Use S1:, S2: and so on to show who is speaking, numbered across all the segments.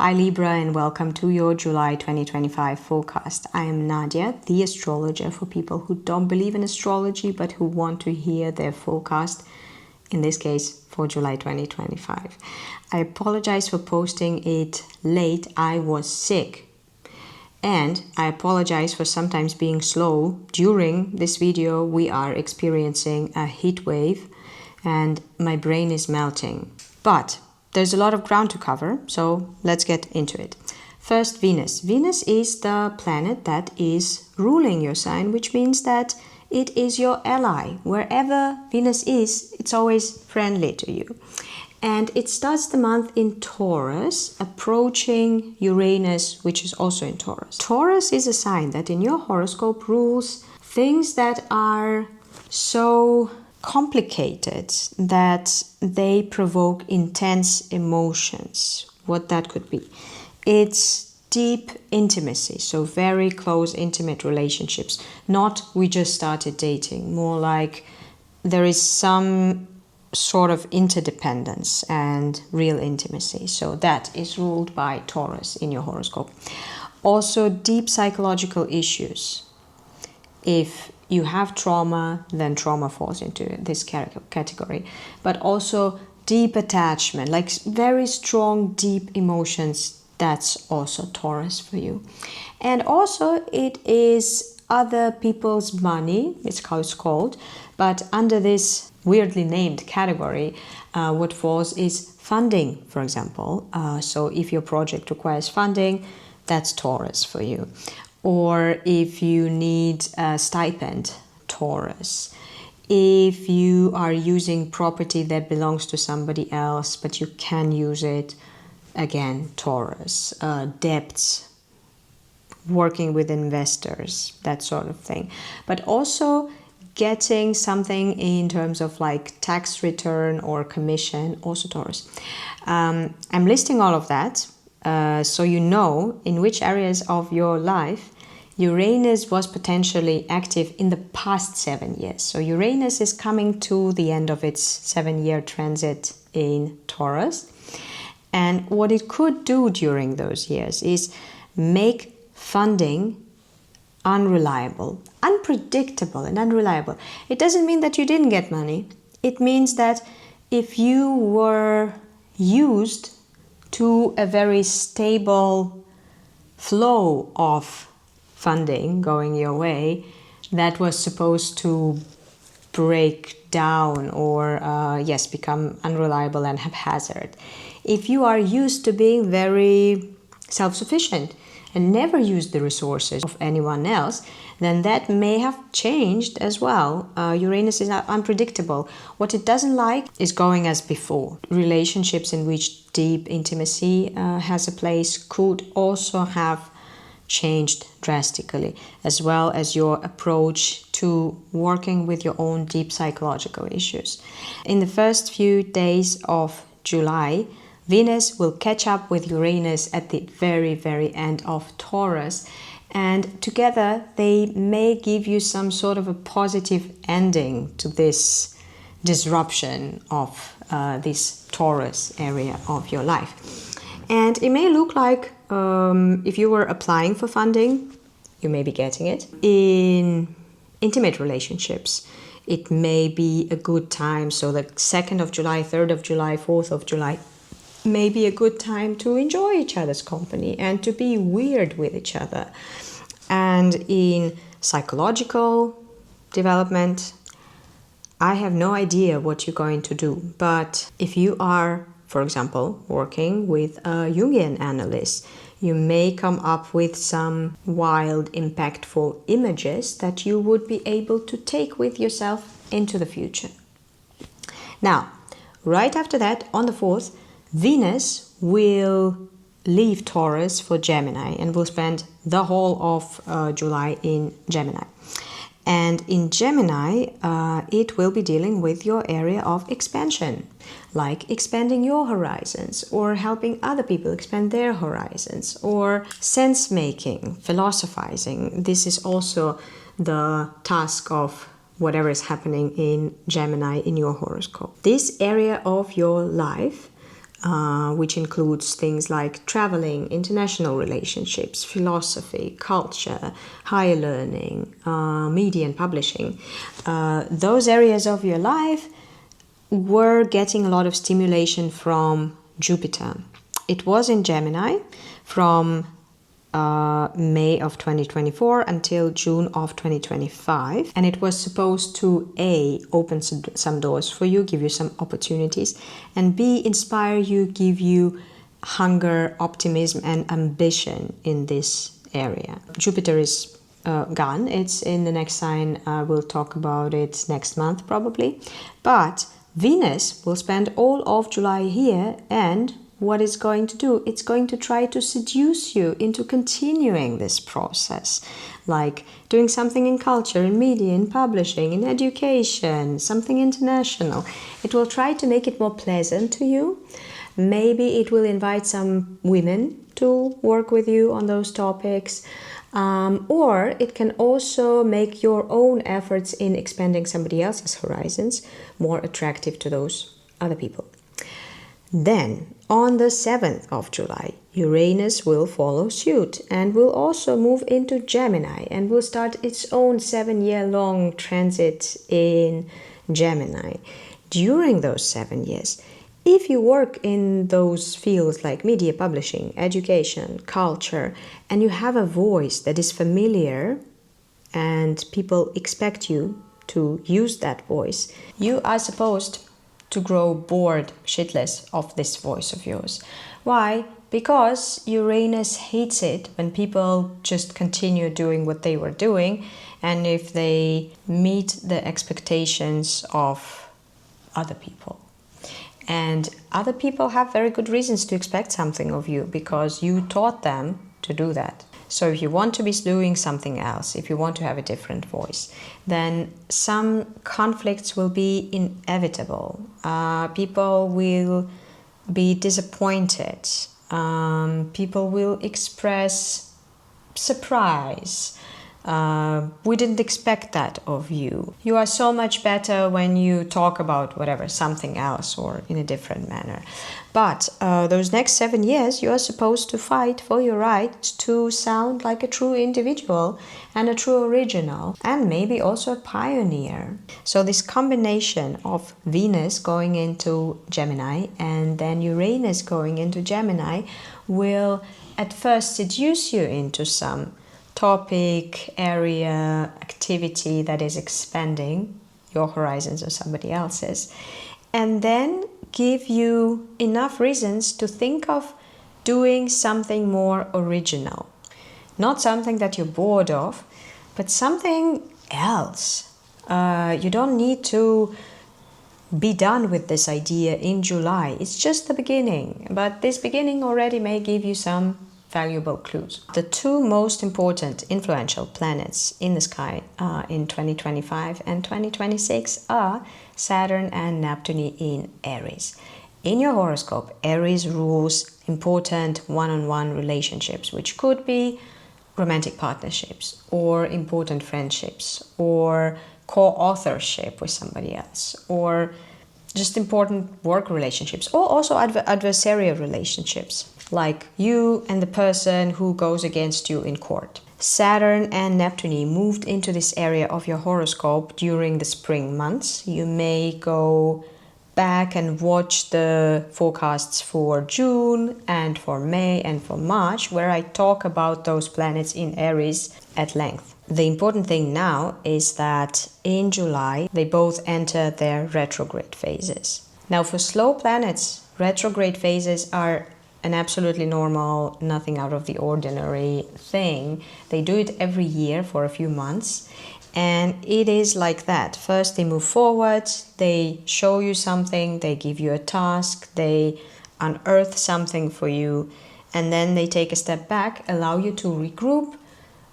S1: Hi Libra, and welcome to your July 2025 forecast. I am Nadia, the astrologer for people who don't believe in astrology but who want to hear their forecast, in this case for July 2025. I apologize for posting it late. I was sick. And I apologize for sometimes being slow. During this video, we are experiencing a heat wave and my brain is melting. But there's a lot of ground to cover, so let's get into it. First, Venus. Venus is the planet that is ruling your sign, which means that it is your ally. Wherever Venus is, it's always friendly to you. And it starts the month in Taurus, approaching Uranus, which is also in Taurus. Taurus is a sign that in your horoscope rules things that are so complicated that they provoke intense emotions. What that could be. It's deep intimacy, so very close, intimate relationships. Not we just started dating, more like there is some sort of interdependence and real intimacy. So that is ruled by Taurus in your horoscope. Also, deep psychological issues. If you have trauma, then trauma falls into this category. But also deep attachment, like very strong, deep emotions, that's also Taurus for you. And also it is other people's money, it's how it's called, but under this weirdly named category, what falls is funding, for example. So if your project requires funding, that's Taurus for you. Or if you need a stipend, Taurus. If you are using property that belongs to somebody else, but you can use it, again, Taurus. Debts, working with investors, that sort of thing. But also getting something in terms of like tax return or commission, also Taurus. I'm listing all of that so you know in which areas of your life Uranus was potentially active in the past 7 years. So Uranus is coming to the end of its 7-year transit in Taurus. And what it could do during those years is make funding unreliable, unpredictable and unreliable. It doesn't mean that you didn't get money. It means that if you were used to a very stable flow of funding going your way, that was supposed to break down or become unreliable and haphazard. If you are used to being very self-sufficient and never use the resources of anyone else, then that may have changed as well. Uranus is unpredictable. What it doesn't like is going as before. Relationships in which deep intimacy has a place could also have changed drastically, as well as your approach to working with your own deep psychological issues. In the first few days of July, Venus will catch up with Uranus at the very, very end of Taurus, and together they may give you some sort of a positive ending to this disruption of this Taurus area of your life. And it may look like if you were applying for funding, you may be getting it. In intimate relationships, it may be a good time. So the 2nd of July, 3rd of July, 4th of July may be a good time to enjoy each other's company and to be weird with each other. And in psychological development, I have no idea what you're going to do. But if you are, for example, working with a Jungian analyst, you may come up with some wild, impactful images that you would be able to take with yourself into the future. Now, right after that, on the 4th, Venus will leave Taurus for Gemini and will spend the whole of July in Gemini. And in Gemini, it will be dealing with your area of expansion, like expanding your horizons or helping other people expand their horizons, or sense-making, philosophizing. This is also the task of whatever is happening in Gemini in your horoscope. This area of your life which includes things like traveling, international relationships, philosophy, culture, higher learning, media and publishing. Those areas of your life were getting a lot of stimulation from Jupiter. It was in Gemini from May of 2024 until June of 2025, and it was supposed to A, open some doors for you, give you some opportunities, and B, inspire you, give you hunger, optimism and ambition in this area. Jupiter is gone. It's in the next sign. We'll talk about it next month probably, but Venus will spend all of July here, and what it's going to do, it's going to try to seduce you into continuing this process, like doing something in culture, in media, in publishing, in education, something international. It will try to make it more pleasant to you. Maybe it will invite some women to work with you on those topics. Or it can also make your own efforts in expanding somebody else's horizons more attractive to those other people. Then, on the 7th of July, Uranus will follow suit and will also move into Gemini and will start its own 7-year-long transit in Gemini. During those 7 years, if you work in those fields like media publishing, education, culture, and you have a voice that is familiar and people expect you to use that voice, you are supposed to grow bored shitless of this voice of yours. Why? Because Uranus hates it when people just continue doing what they were doing, and if they meet the expectations of other people. And other people have very good reasons to expect something of you because you taught them to do that. So if you want to be doing something else, if you want to have a different voice, then some conflicts will be inevitable. People will be disappointed. People will express surprise. We didn't expect that of you. You are so much better when you talk about whatever, something else or in a different manner. But those next 7 years, you are supposed to fight for your right to sound like a true individual and a true original, and maybe also a pioneer. So this combination of Venus going into Gemini and then Uranus going into Gemini will at first seduce you into some topic, area, activity that is expanding your horizons or somebody else's, and then give you enough reasons to think of doing something more original. Not something that you're bored of, but something else. You don't need to be done with this idea in July. It's just the beginning, but this beginning already may give you some valuable clues. The two most important influential planets in the sky in 2025 and 2026 are Saturn and Neptune in Aries. In your horoscope, Aries rules important one-on-one relationships, which could be romantic partnerships or important friendships or co-authorship with somebody else or just important work relationships or also adversarial relationships, like you and the person who goes against you in court. Saturn and Neptune moved into this area of your horoscope during the spring months. You may go back and watch the forecasts for June and for May and for March, where I talk about those planets in Aries at length. The important thing now is that in July, they both enter their retrograde phases. Now, for slow planets, retrograde phases are an absolutely normal, nothing out of the ordinary thing. They do it every year for a few months, and it is like that. First they move forward, they show you something, they give you a task, they unearth something for you, and then they take a step back, allow you to regroup,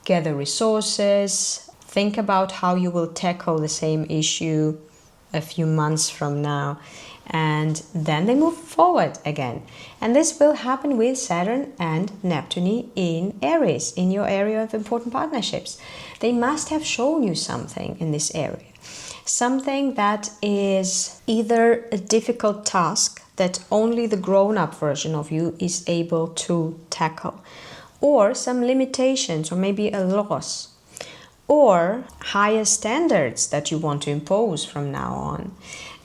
S1: gather resources, think about how you will tackle the same issue a few months from now, and then they move forward again. And this will happen with Saturn and Neptune in Aries, in your area of important partnerships. They must have shown you something in this area, something that is either a difficult task that only the grown-up version of you is able to tackle, or some limitations, or maybe a loss, or higher standards that you want to impose from now on.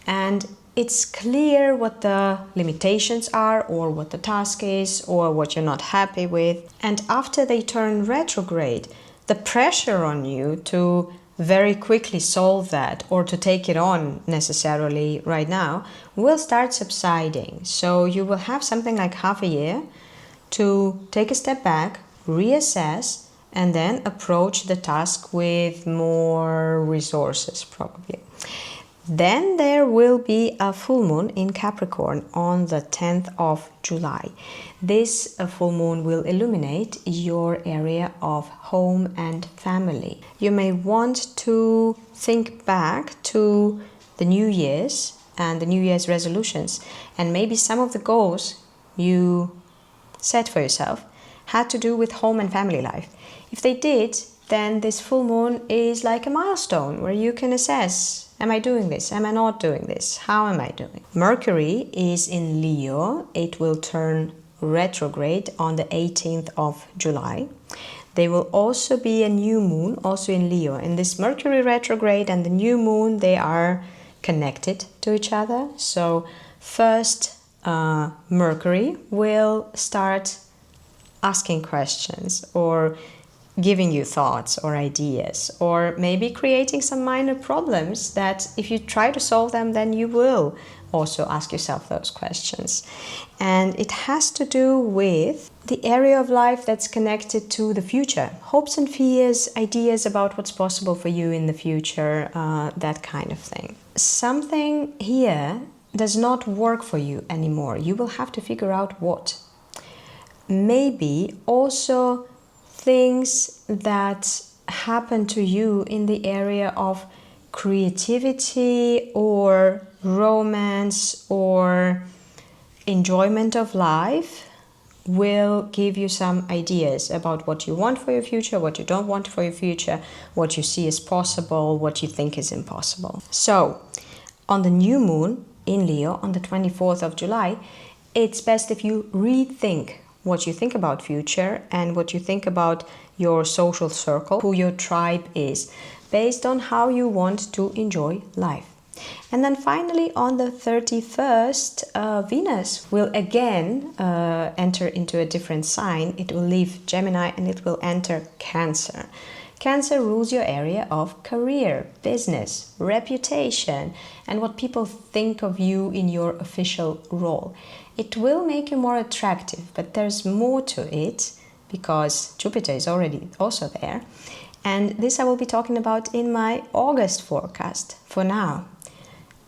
S1: And it's clear what the limitations are, or what the task is, or what you're not happy with. And after they turn retrograde, the pressure on you to very quickly solve that, or to take it on necessarily right now, will start subsiding. So you will have something like half a year to take a step back, reassess, and then approach the task with more resources, probably. Then there will be a full moon in Capricorn on the 10th of July. This full moon will illuminate your area of home and family. You may want to think back to the New Year's and the New Year's resolutions, and maybe some of the goals you set for yourself had to do with home and family life. If they did, then this full moon is like a milestone where you can assess, am I doing this? Am I not doing this? How am I doing? Mercury is in Leo. It will turn retrograde on the 18th of July. There will also be a new moon also in Leo. And this Mercury retrograde and the new moon, they are connected to each other. So first, Mercury will start asking questions, or giving you thoughts or ideas, or maybe creating some minor problems that if you try to solve them, then you will also ask yourself those questions. And it has to do with the area of life that's connected to the future. Hopes and fears, ideas about what's possible for you in the future, that kind of thing. Something here does not work for you anymore. You will have to figure out what. Maybe also things that happen to you in the area of creativity or romance or enjoyment of life will give you some ideas about what you want for your future, what you don't want for your future, what you see as possible, what you think is impossible. So, on the new moon in Leo on the 24th of July, it's best if you rethink what you think about future and what you think about your social circle, who your tribe is, based on how you want to enjoy life. And then finally on the 31st, Venus will again enter into a different sign. It will leave Gemini and it will enter Cancer. Cancer rules your area of career, business, reputation, and what people think of you in your official role. It will make you more attractive, but there's more to it because Jupiter is already also there. And this I will be talking about in my August forecast. For now,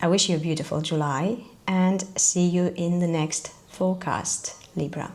S1: I wish you a beautiful July and see you in the next forecast, Libra.